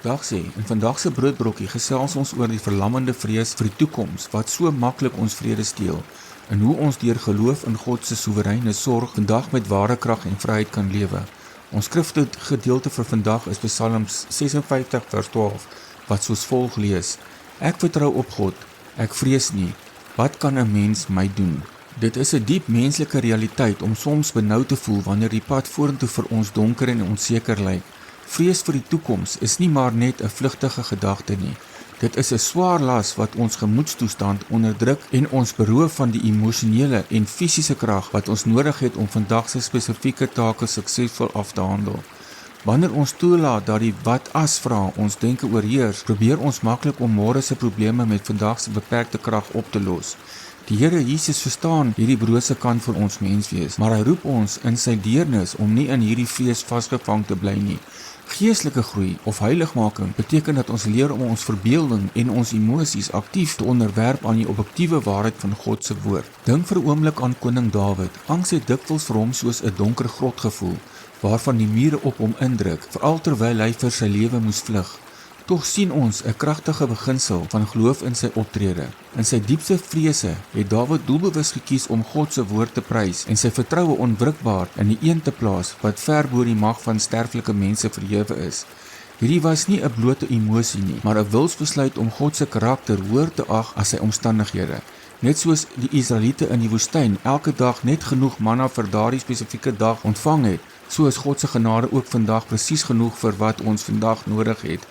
Dag sê, in vandag se broodbrokkie gesels ons oor die verlammende vrees vir die toekoms wat so maklik ons vrede steel en hoe ons deur geloof in God se soewereine sorg vandag met ware krag en vryheid kan lewe. Ons skrifgedeelte vir vandag is Psalms 56 vers 12 wat soos volg lees: Ek vertrou op God, ek vrees nie. Wat kan 'n mens my doen? Dit is 'n diep menslike realiteit om soms benou te voel wanneer die pad vorentoe vir ons donker en onseker lyk. Vrees vir die toekoms is nie maar net 'n vlugtige gedagte nie. Dit is 'n swaar las wat ons gemoedstoestand onderdruk en ons beroof van die emosionele en fisiese krag wat ons nodig het om vandag se spesifieke take suksesvol af te handel. Wanneer ons toelaat dat die wat as vra ons denke oorheers, probeer ons maklik om môre se probleme met vandag se beperkte krag op te los. Die Here Jesus verstaan hierdie brose kant van ons menswees, maar hy roep ons in sy deernis om nie in hierdie vrees vasgevang te bly nie. Geestelike groei of heiligmaking beteken dat ons leer om ons verbeelding en ons emosies aktief te onderwerp aan die objektiewe waarheid van God se woord. Dink vir 'n oomblik aan koning Dawid. Angs het dikwels vir hom soos 'n donker grot gevoel, waarvan die mure op hom indruk, veral terwyl hy vir sy lewe moes vlug. Tog sien ons 'n kragtige beginsel van geloof in sy optrede. In sy diepste vrese het Dawid doelbewus gekies om God se woord te prys en sy vertroue onwrikbaar in die een te plaas wat ver bo die mag van sterflike mense verhewe is. Hierdie was nie 'n blote emosie nie, maar 'n wilsbesluit om God se karakter hoër te ag as sy omstandighede. Net soos die Israeliete in die woestyn elke dag net genoeg manna vir daardie spesifieke dag ontvang het, so is God se genade ook vandag presies genoeg vir wat ons vandag nodig het.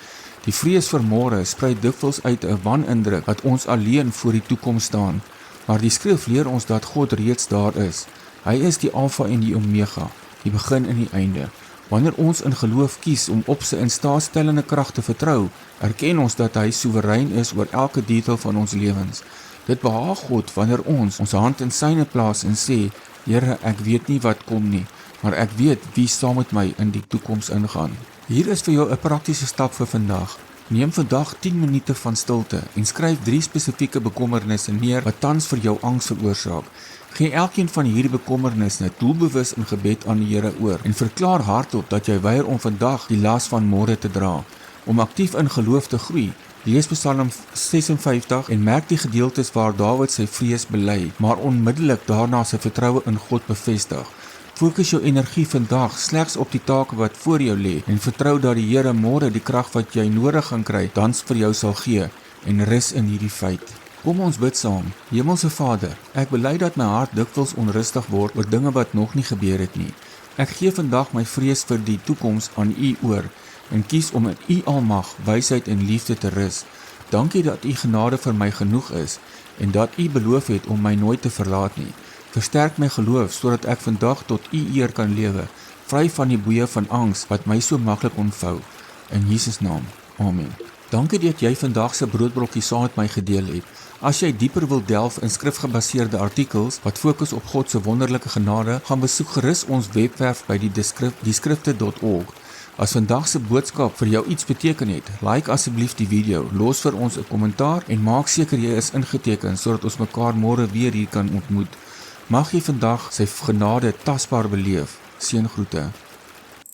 Die vrees vir môre sprei dikwels uit 'n wanindruk dat ons alleen voor die toekoms staan, maar die skrif leer ons dat God reeds daar is. Hy is die Alfa en die Omega, die begin en die einde. Wanneer ons in geloof kies om op sy instaatstellende krag te vertrou, erken ons dat hy soewerein is oor elke detail van ons lewens. Dit behaag God wanneer ons hand in syne plaas en sê: Here, ek weet nie wat kom nie, maar ek weet wie saam met my in die toekoms ingaan. Hier is vir jou 'n praktiese stap vir vandag. Neem vandag 10 minute van stilte en skryf 3 spesifieke bekommernisse neer wat tans vir jou angs veroorsaak. Gee elkeen van hierdie bekommernisse doelbewus in gebed aan die Here oor en verklaar hardop dat jy weier om vandag die las van môre te dra. Om aktief in geloof te groei, lees Psalm 56 en merk die gedeeltes waar Dawid sy vrees bely, maar onmiddellik daarna sy vertroue in God bevestig. Fokus jou energie vandag slegs op die take wat voor jou lê en vertrou dat die Here môre die krag wat jy nodig gaan kry, dans vir jou sal gee en rus in hierdie feit. Kom ons bid saam. Hemelse Vader, ek bely dat my hart dikwels onrustig word oor dinge wat nog nie gebeur het nie. Ek gee vandag my vrees vir die toekoms aan U oor en kies om in U almag, wysheid en liefde te rus. Dankie dat U genade vir my genoeg is en dat U beloof het om my nooit te verlaat nie. Versterk my geloof sodat ek vandag tot U eer kan lewe, vry van die boeie van angs wat my so maklik ontvou. In Jesus naam. Amen. Dankie dat jy vandag se broodbrokkie saam met my gedeel het. As jy dieper wil delf in skrifgebaseerde artikels wat fokus op God se wonderlike genade, gaan besoek gerus ons webwerf by dieskrifte.org. As vandag se boodskap vir jou iets beteken het, like asseblief die video, los vir ons 'n kommentaar en maak seker jy is ingeteken sodat ons mekaar môre weer hier kan ontmoet. Mag jy vandag sy genade tasbaar beleef. Seëngroete.